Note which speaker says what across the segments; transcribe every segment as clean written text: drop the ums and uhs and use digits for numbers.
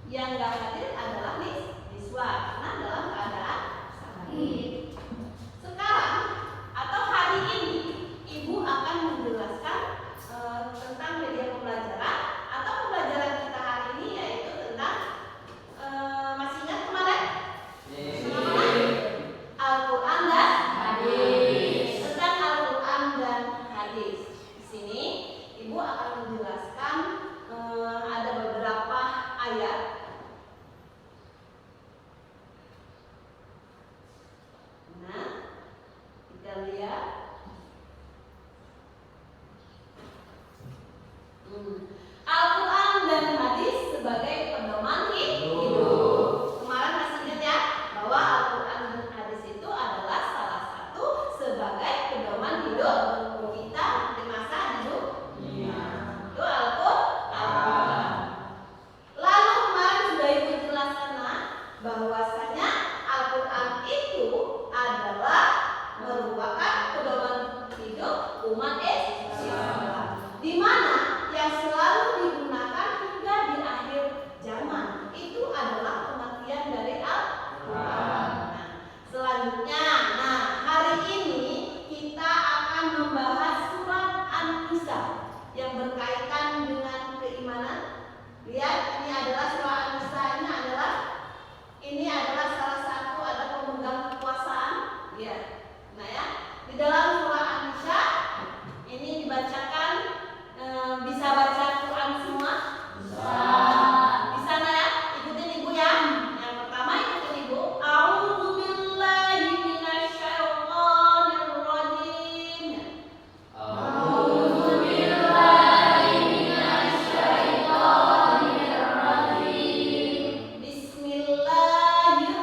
Speaker 1: Yang nggak hadir adalah siswa karena dalam keadaan sakit. Sekarang atau hari ini Ibu akan menjelaskan tentang media pembelajaran atau pembelajaran kita hari ini, yaitu tentang masih ingat kemarin? Al-Quran dan hadis. Tentang Al-Quran dan hadis. Di sini Ibu akan menjelaskan ada beberapa ayat. Nah, kita lihat. Al-Quran dan hadis sebagai pedoman hidup. Kemarin masih ingat ya bahwa Al-Quran dan hadis itu adalah salah satu sebagai pedoman hidup kita di masa hidup. Itu Al-Quran. Lalu kemarin sudah Ibu jelaskan bahwasanya Al-Quran itu adalah merupakan pedoman hidup umat Islam, di mana yang selalu digunakan hingga di akhir zaman. Itu adalah pengertian dari Al-Quran. Selanjutnya, hari ini kita akan membahas surat An-Nisa yang berkaitan dengan keimanan. Lihat, ini adalah surat An-Nisa, ini adalah salah satu ada pemegang kekuasaan. Lihat. Nah ya, di dalam surat An-Nisa ini dibacakan, bisa baca Quran semua? Bisa. Di sana ya, ikutin Ibu ya. Yang pertama ikutin Ibu. A'udzubillahi minasyaitonir rajim. A'udzubillahi minasyaitonir rajim. Bismillahirrahmanirrahim.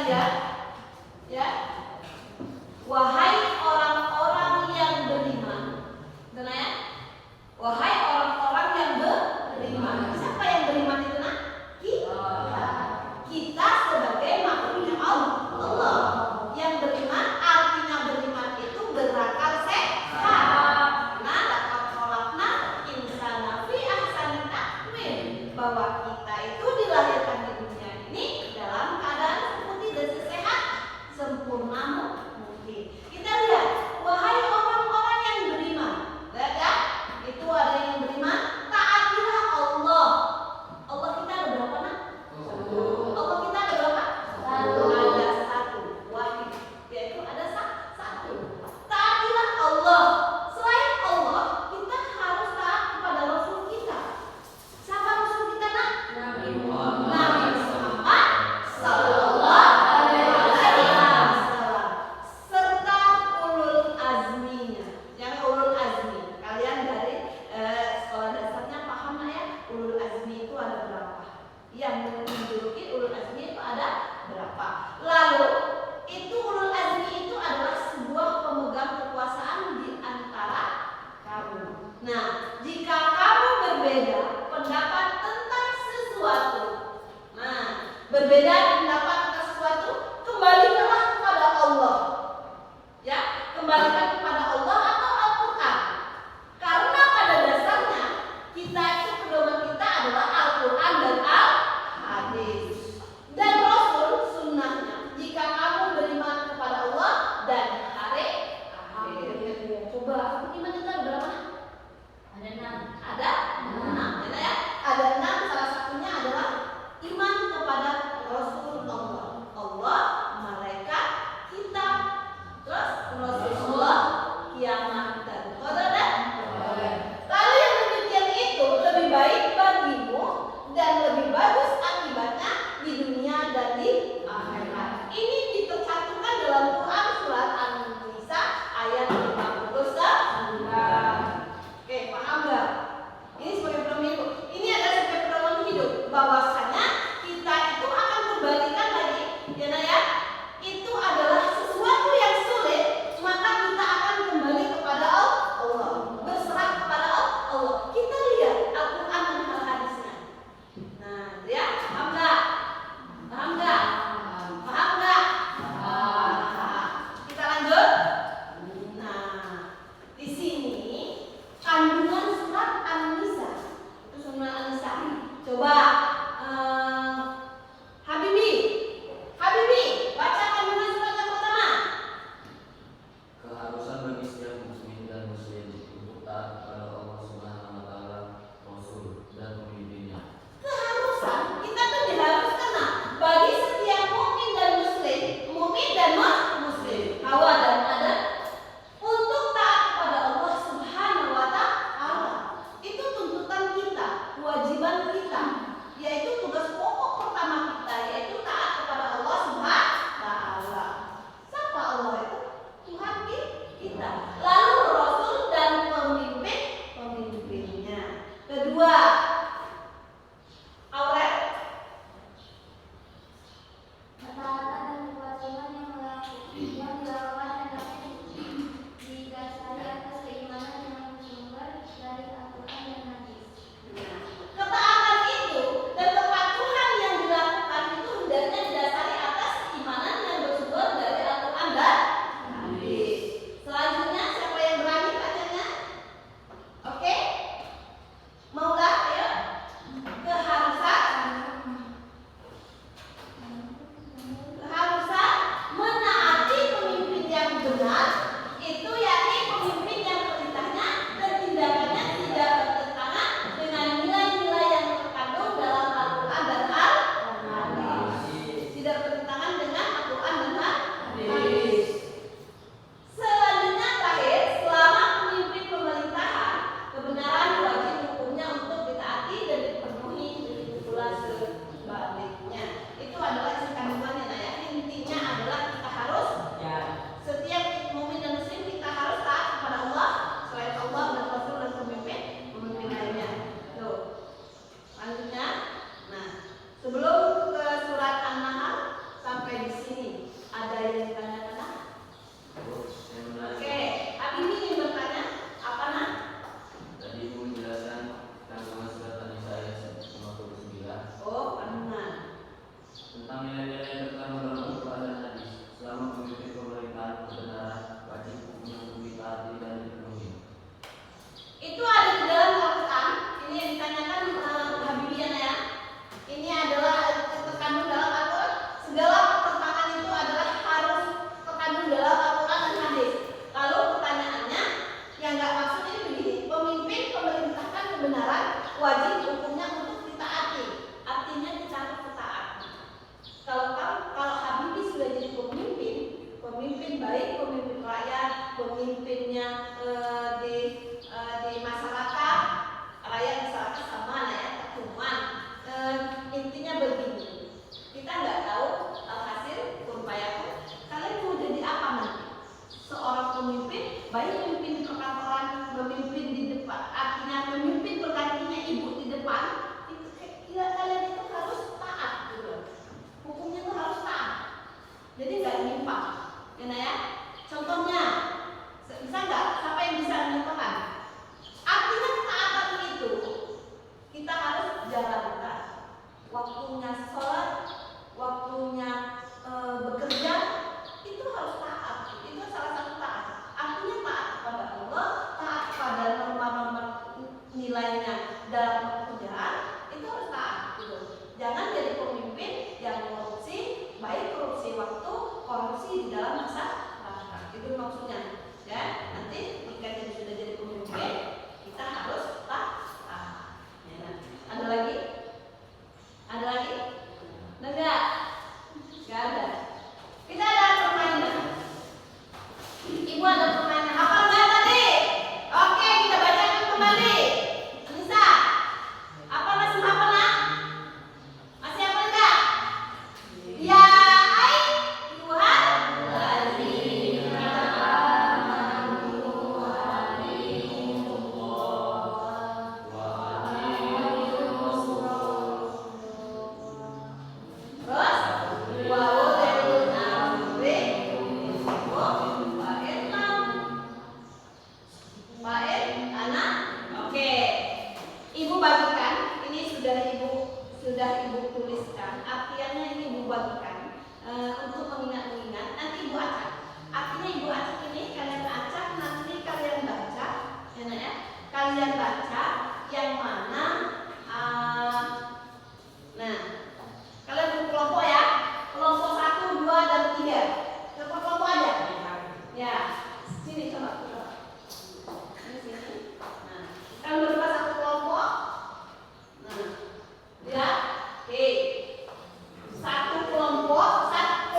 Speaker 1: lihat ya. Wahai orang-orang yang beriman. Benar ya? Wahai orang-orang yang beriman. Siapa yang beriman itu nak? Kita sebagai makhluknya Allah. Yang beriman artinya beriman itu berakal sehat. Karena laqad khalaqna insana fi ahsani taqwim. Bahwa kita itu dilahirkan di dunia ini dalam keadaan putih dan sehat sempurna mungkin. Kita lihat, wahai orang-orang yang beriman. Lihat ya, itu ada yang beriman, taatilah Allah. Allah kita ada berapa nak? Allah kita ada berapa? Ada satu, wahid, yaitu ada satu. Taatilah Allah. Selain Allah, kita harus taat kepada Rasul kita. Siapa Rasul kita nak? Nabi Muhammad Sallallahu Alaihi Wasallam. Serta ulul azminya. Yang ulul azmi, kalian dari sekolah dasarnya paham lah ya? Ulul azmi itu ada berapa? Yang menjuluki ulul azmi itu ada berapa? Lalu itu ulul azmi itu adalah sebuah pemegang kekuasaan di antara kamu. Nah, jika kamu berbeda pendapat tentang sesuatu, berbeda pendapat tentang sesuatu, kembalikanlah kepada Allah. Ya, kembalikan kepada Allah atau Al-Quran. Karena pada dasarnya kita itu pedoman kita adalah Al-Quran dan Al-Hadis. Dan Rasul sunnahnya, jika kamu beriman kepada Allah dan hari akhir. Coba iman kita ada berapa? Ada 6. Ada 6. Ya, ada 6. Salah satunya adalah iman kepada Rasulullah, Allah, malaikat, kitab, terus Rasulullah, kiamat dan qadar. Lalu yang demikian itu lebih baik bagimu dan lebih bagus akibatnya di dunia dan di akhirat. Ini ditercantumkan dalam Quran surat An-Nisa ayat 59. Oke, paham nggak? Ini sebagai pedoman hidup. Ini adalah sebagai pedoman hidup bahwasanya kita itu akan kembalikan lagi, ya nak ya,
Speaker 2: tentang nilai-nilai yang terkandung dalam Al-Quran dan hadis selama memimpin pemerintahan kebenaran wajib hukumnya untuk ditaati dan dipenuhi.
Speaker 1: Itu ada di dalam Al-Quran. Ini yang ditanyakan Habibie ya. Ini adalah terkandung dalam Al-Quran. Segala pertentangan itu adalah harus terkandung dalam Al-Quran dan hadis. Lalu pertanyaannya yang nggak maksud ini begini, pemimpin memerintahkan kebenaran wajib hukumnya untuk ditaati. Artinya kita harus taat. Kalau Habibie sudah jadi pemimpin baik, pemimpin rakyat, pemimpinnya di masyarakat, rakyat masyarakat sama lah ya, cuman intinya begini, kita nggak tahu hasil kurbayakun. Kalian mau jadi apa nanti? Seorang pemimpin, baik pemimpin di perkantoran, pemimpin di depan, artinya pemimpin bergantinya ibu di depan, itu kalian itu harus taat gitu. Hukumnya itu harus taat. Jadi nggak nyimpang, ya. Contohnya, bisa nggak? Siapa yang bisa menentukan? Artinya ketaatan itu kita harus jalankan. Waktunya sholat, waktunya bekerja, itu harus taat. Itu salah satu taat. Artinya taat kepada Allah, taat kepada norma-norma nilainya dalam pekerjaan, itu harus taat. Gitu. Jangan jadi pemimpin yang korupsi, baik korupsi waktu, korupsi di dalam masa. Itu maksudnya. Ya, nanti jika kita sudah jadi pemimpin, kita harus taat. Ya. Ada lagi? Ada lagi? Enggak? Enggak ada. Kita ada permainan. Ibu ada permainan. Apa enggak tadi? Oke, kita bacakan kembali. Bisa? Apa masih hafal nak? Masih hafal enggak? Ya, kalian baca yang mana kalian berkelompok ya, kelompok 1, 2, dan 3. Kelompok aja ya, sini coba ini sini. Kalian berdua satu kelompok. Ya, oke, satu kelompok 1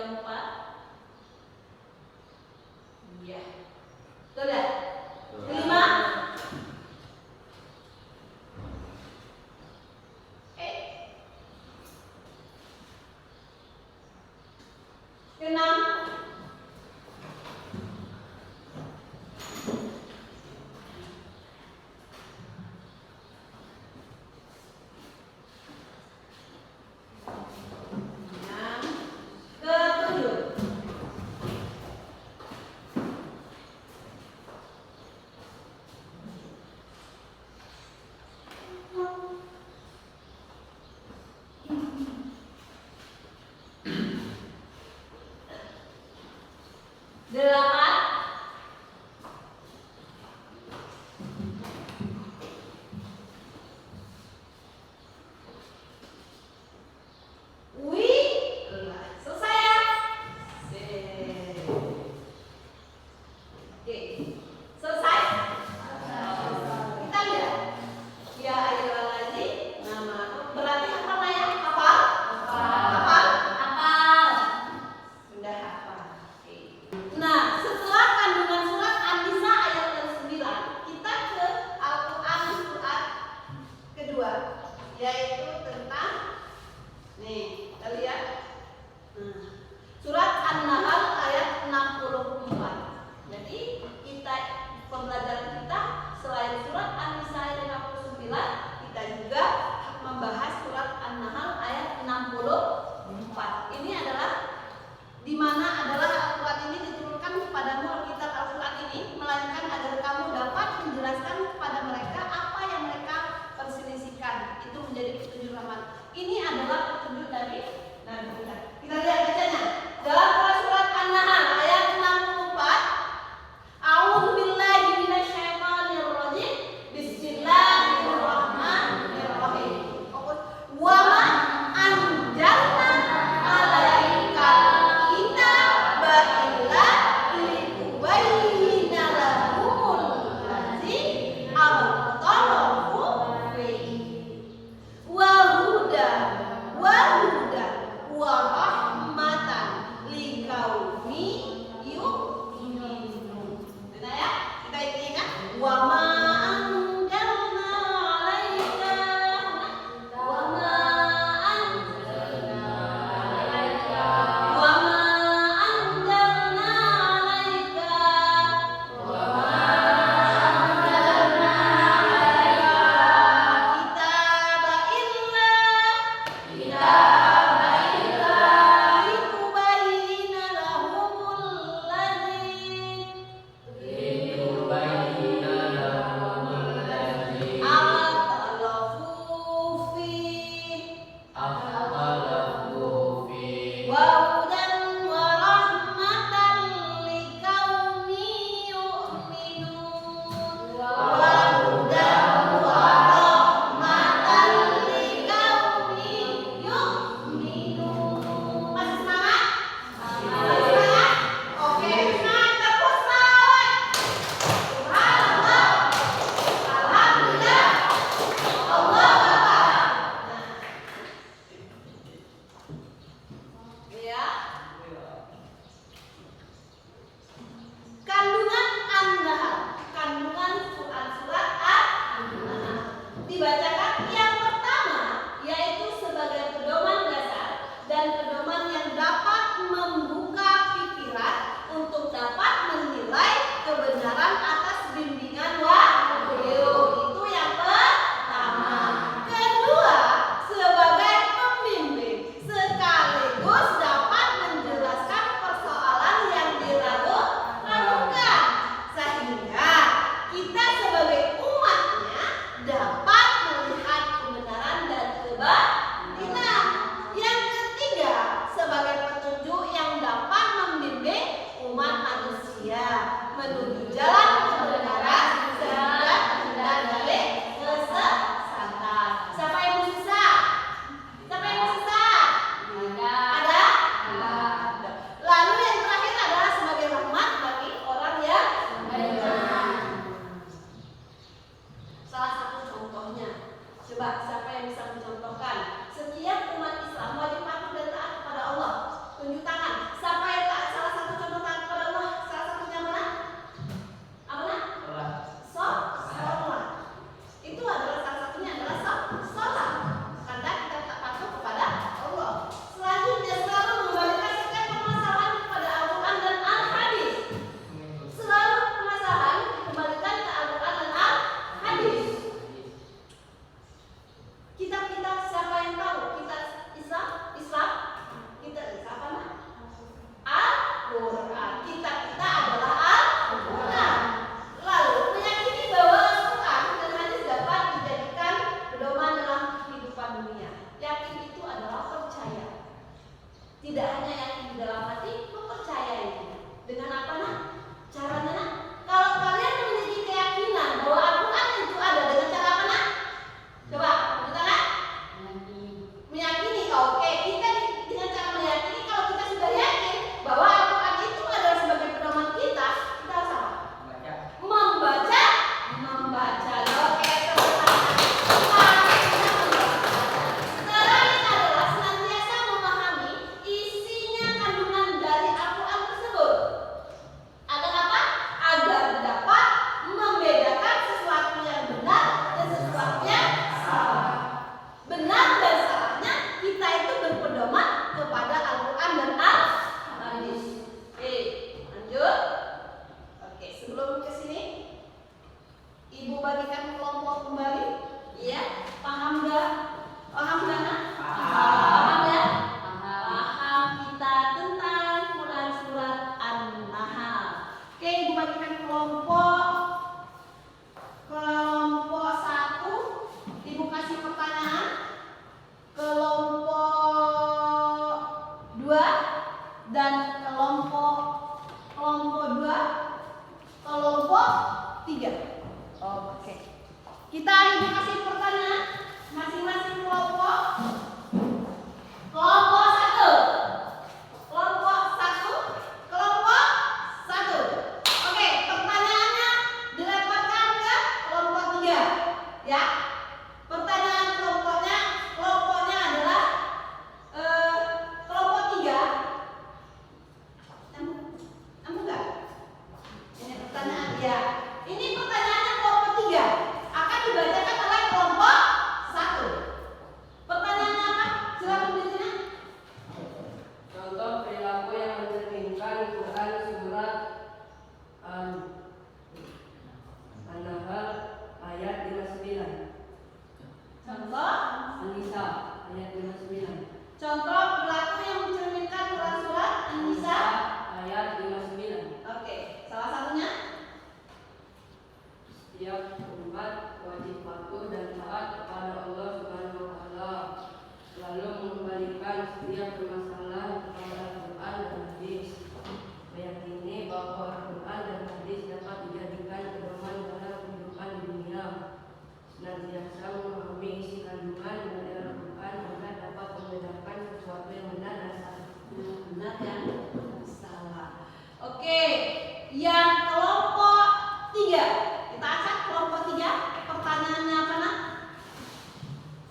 Speaker 1: jam 4? Iya. Betul ya? Kelima? Keenam? Ketujuh? Delapan? Wih, selesai ya? Oke, selesai? Kita lihat. Ya ayolah lagi. Nama berarti hafal ya? Hafal? Hafal? Hafal. Sudah hafal. Oke. Nah, setelah kandungan surat An-Nisa ayat ke-9, kita ke Al-Quran surat kedua, yaitu tentang nih, kita lihat. Surat An-Nahl ayat 64. Jadi kita pembelajaran kita selain surat An-Nisa ayat 59, kita juga membahas surat An-Nahl ayat 64. Ini adalah di mana adalah Al-Quran ini diturunkan kepadamu, Alkitab Al-Quran ini, melainkan agar kamu dapat menjelaskan kepada mereka apa yang mereka perselisihkan. Itu menjadi petunjuk rahmat. Ini adalah petunjuk dari Nabi kita. Kita lihat bacanya. Dalam surat An-Nahl ayat 64. A'udzubillahi minasyaitonirrajim. Bismillahirrahmanirrahim. Wa ma anzalna 'alaikal kitaba illa litubayyina lahumul ladzi ikhtalafu fihi. Wa hudan wa rahmatan liqaumi yu'minun. Benar ya? Kita ingat wa ma anzalna 'alaika wa ma anzalna 'alaika wa ma anzalna 'alaika wa ma anzalna 'alaika kitaba illa litubayyina lahumul ladzi akhtalafu fihi wa hudan wa rahmatan liqaumi yu'minun. Wa hudan wa rahmatan liqaumi yu'minun. Contoh perilaku yang mencerminkan surat An-Nisa
Speaker 2: ayat 59.
Speaker 1: Oke, salah satunya
Speaker 2: Setiap umat wajib patuh dan taat kepada Allah Subhanahu wa taala, lalu mengembalikan setiap permasalahan kepada Al-Qur'an dan hadis. Meyakini bahwa Al-Qur'an dan hadis dapat dijadikan pedoman dalam kehidupan dunia. Senantiasa memahami isi kandungan dari Al-Qur'an agar dapat membedakan sesuatu yang benar dan salah.
Speaker 1: benar yang salah. Oke, yang kelompok 3. Kita acak kelompok 3. Pertanyaannya apa nak?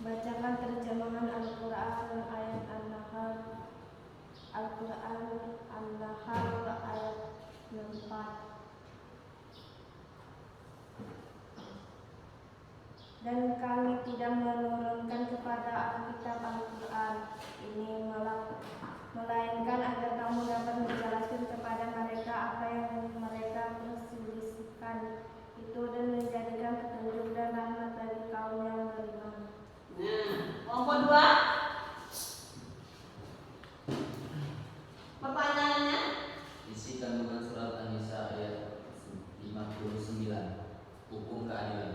Speaker 3: Bacakan terjemahan Al-Quran ayat An-Nahl. Al-Quran An-Nahl ayat 4. Dan kami tidak menurunkan kepada Alkitab Al-Quran ini melainkan agar kamu dapat menjelaskan kepada mereka apa yang mereka perselisihkan itu dan menjadikan petunjuk dan rahmat bagi kaum yang beriman.
Speaker 1: Nah, kelompok 2. Pertanyaannya
Speaker 4: Isi kandungan surat An-Nisa ayat 59, hukum keadilan.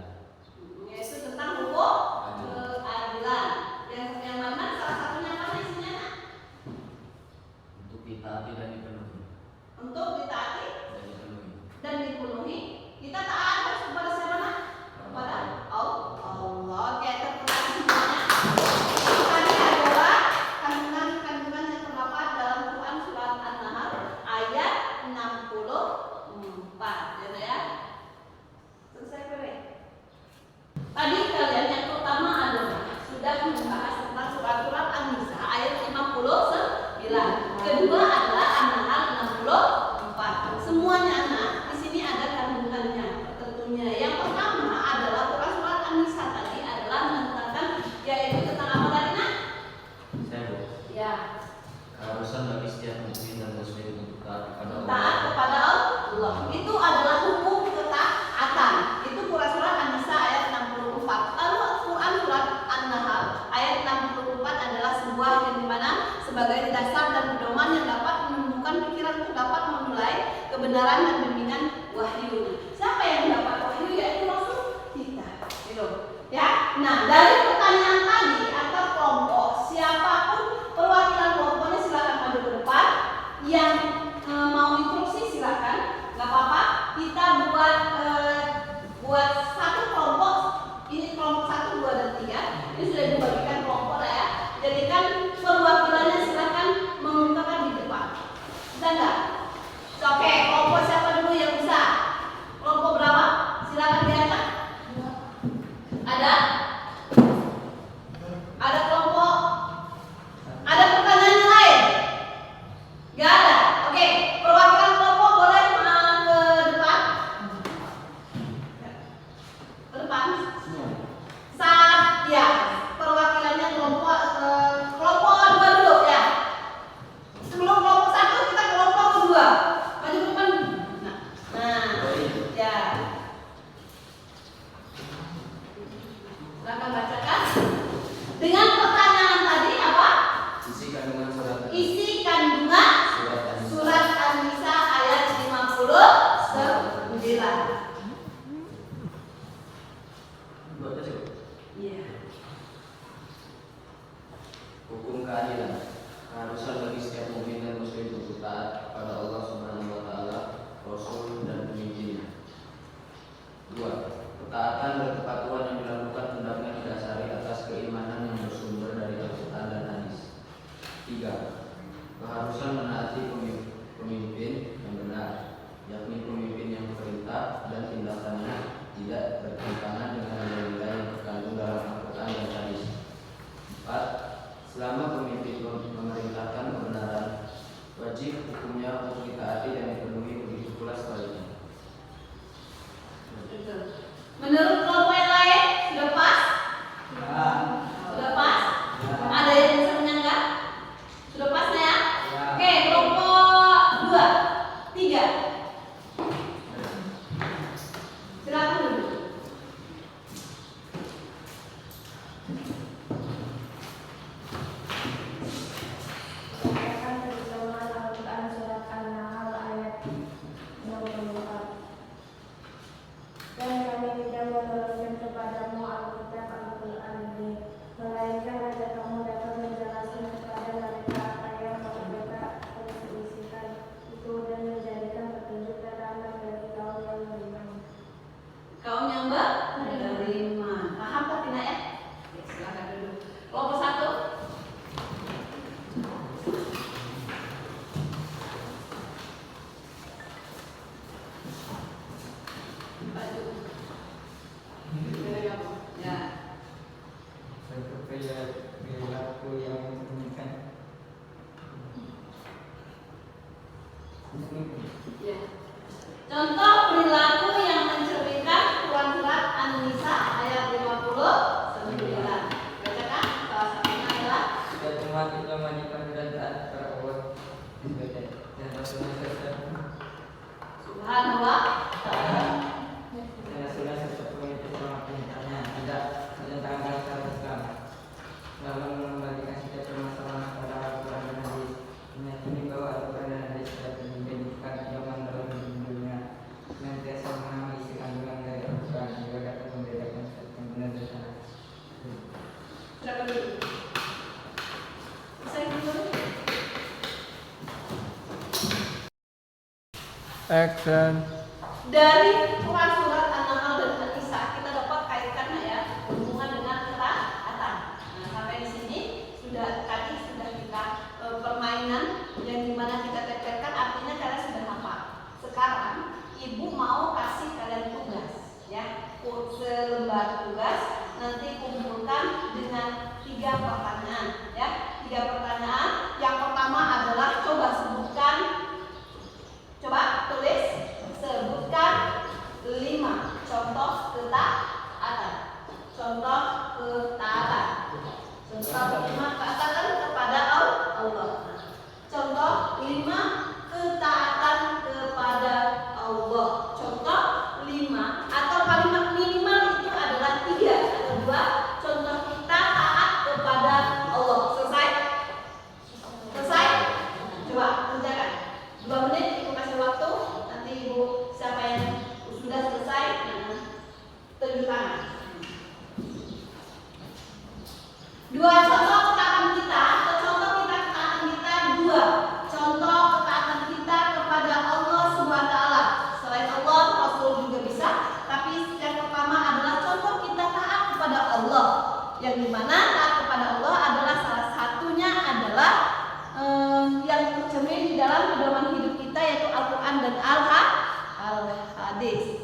Speaker 1: yaitu tentang hukum keadilan. Yang mana salah satunya apa isinya nak?
Speaker 4: Untuk ditaati dan dipenuhi.
Speaker 1: Untuk ditaati
Speaker 4: Dan dipenuhi.
Speaker 1: dan dipenuhi. Kita taat harus kepada siapa nak? Kepada Allah. Oke, terputar semuanya. Tadi adalah kandungan-kandungan yang terdapat dalam Quran surat An-Nahl ayat 64. Ya. Selesai Bebe? Tadi kalian yang pertama adalah sudah membahas tentang surat-surat An-Nisa ayat 59. Kedua adalah An-Nahl 64. Semuanya anak di sini ada kandungannya tentunya. Yang pertama adalah surat An-Nisa tadi adalah menentangkan yaitu tentang apa tadi nak?
Speaker 4: Saya Bu,
Speaker 1: Ya,
Speaker 4: keharusan bagi setiap muslim dan muslim untuk taat kepada Allah.
Speaker 1: taat kepada Allah. Itu adalah hukum ketaatan. Itu surat An-Nisa ayat 64. Lalu Quran surat An-Nahl ayat 64 adalah sebuah yang dimana sebagai dasar dan pedoman yang dapat menumbuhkan pikiran untuk dapat menilai kebenaran dan bimbingan wahyu. Siapa yang dapat wahyu? Yaitu Rasul kita. Gitu. Ya. Nah, dari pertanyaan tadi antar kelompok siapapun perwakilan kelompoknya silakan maju ke depan. Yang mau instruksi silakan, nggak apa-apa. Kita buat satu kelompok. Ini kelompok 1, 2, dan 3. Ini sudah dibagikan kelompok lah ya. Jadikan perwakilannya silakan mengungkapkan di depan. Bisa nggak? Oke, kelompok siapa dulu yang bisa? Kelompok berapa? Silakan diangkat. Ada? Ada kelompok? Ada pertanyaan yang lain? Gak ada. Oke, perwakilan kelompok boleh ke depan. Ke depan. Saat ya, perwakilannya kelompok 2 dulu ya. Sebelum kelompok 1 kita kelompok kedua. Maju ke depan. Nah, ya. Silakan bacakan. Dengan pertanyaan tadi apa?
Speaker 4: Isi kandungan surat An-Nisa.
Speaker 1: Isi kandungan
Speaker 4: Surat An-Nisa.
Speaker 1: surat An-Nisa ayat 59.
Speaker 4: Buat aja, Bu.
Speaker 1: Iya.
Speaker 4: Hukum keadilan. Keharusan bagi setiap mukmin dan muslim untuk taat kepada Allah Subhanahu wa taala, Rasul dan pemimpinnya. 2. Ketaatan dan kepatuhan yang dilakukan hendaknya didasari atas keimanan yang bersumber dari Al-Quran dan hadis. 3. Keharusan menaati pemimpin yang benar, yakni pemimpin yang perintah dan tindakannya tidak bertentangan dengan nilai-nilai yang terkandung dalam Al-Quran dan hadis. 4. Selama pemimpin memerintahkan kebenaran, wajib hukumnya untuk ditaati dan dipenuhi, begitu pula sebaliknya.
Speaker 1: Menurut kelompok yang lain sudah pas? Sudah pas? Ada yang bisa menyanggah? Sudah pas ya? Oke, kelompok 2, 3. Silakan dulu.
Speaker 2: Ya.
Speaker 1: Contoh perilaku yang mencerminkan Quran surat An-Nisa ayat 59. Bacakan salah satunya adalah
Speaker 5: Dan umat itu mewajibkan dan taat kepada Allah dan Rasulnya serta
Speaker 1: Subhanallah.
Speaker 5: dan Rasulnya serta pengikut selama perintahnya tidak menentangkan syariat Islam, lalu mengembalikan setiap permasalahan kepada Al-Quran dan Hadis, meyakini bahwa Al-Quran dan Hadis dapat menjadikan zaman dalam dunia, senantiasa memahami isi kandungan dari Al-Quran juga dapat membedakan yang benar dan salah.
Speaker 1: Siapa dulu? Saya dulu.
Speaker 5: Action.
Speaker 1: Dari Quran surat An-Nahl dan An-Nisa kita dapat kaitkan ya hubungan dengan ketaatan. Nah, sampai di sini tadi sudah kita permainan yang dimana kita tempelkan, artinya kalian sudah hafal. Sekarang ibu mau kasih kalian tugas ya, selembar tugas, nanti kumpulkan dengan 3 pertanyaan ya. 3 pertanyaan. Yang pertama adalah coba tulis, sebutkan 5 contoh ketaatan. Contoh ketaatan. Contoh 5 ketaatan kepada Allah. Contoh 5 ketaatan kepada Allah. Contoh 5 atau kalimat minimal itu adalah 3 atau 2 contoh kita taat kepada Allah. Selesai? Selesai? Coba kerjakan. 2 menit ibu kasih waktu. Nanti ibu siapa yang sudah selesai tunjuk tangan. 2 contoh ketaatan kita atau contoh kita ketaatan kita 2 contoh ketaatan kita kepada Allah Subhanahu wa taala. Selain Allah, Rasul juga bisa, tapi yang pertama adalah contoh kita taat kepada Allah. Yang dimana taat kepada Allah adalah salah satunya adalah yang tercermin di dalam pedoman hidup kita yaitu Al-Quran dan Al-Hadis.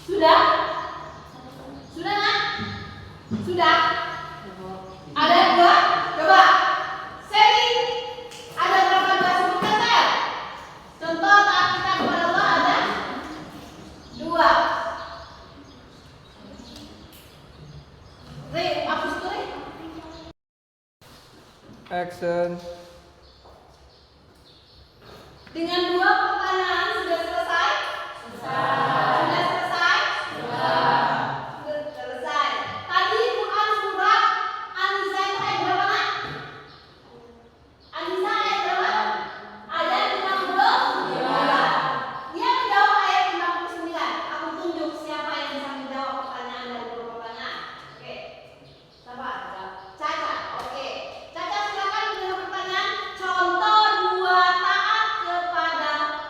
Speaker 1: Sudah? Sudah nak? Sudah? Ada yang 2? Coba. Seri. Ada berapa 2? Sebutkan saya. Contoh taat kita kepada Allah ada 2. Ri, hapus tuh Ri.
Speaker 5: Action.
Speaker 1: Dengan 2 pertanyaan sudah selesai? Sudah selesai? Sudah selesai. Tadi Quran surat An-Nisa itu ayat berapa nak? An-Nisa ayat berapa? Ayat 59. Dia menjawab ayat 59. Aku tunjuk siapa yang bisa menjawab pertanyaan dari 2 pertanyaan. Oke. Sabar. Caca. Oke. Caca silakan dengan pertanyaan. Contoh 2 taat kepada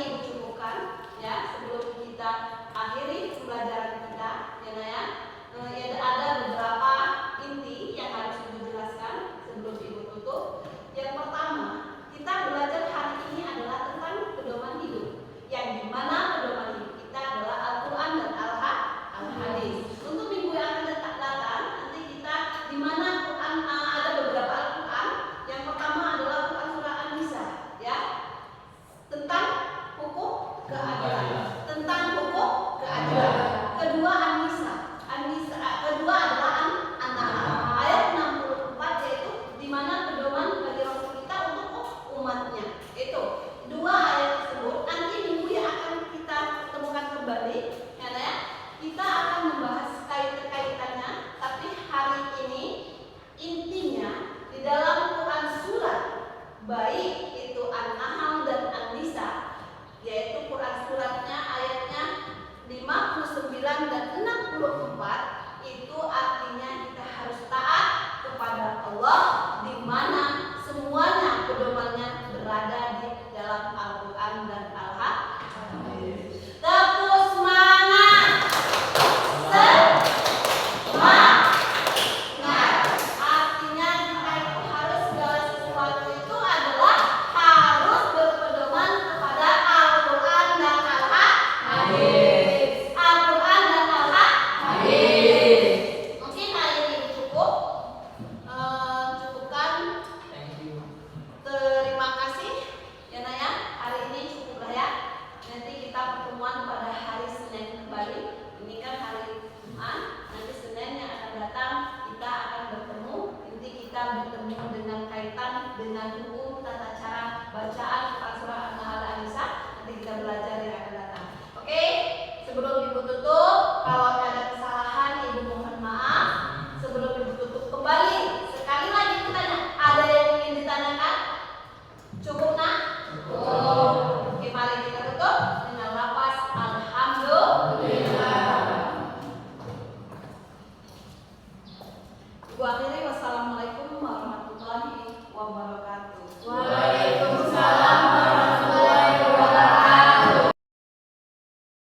Speaker 1: ini dicukupkan ya sebelum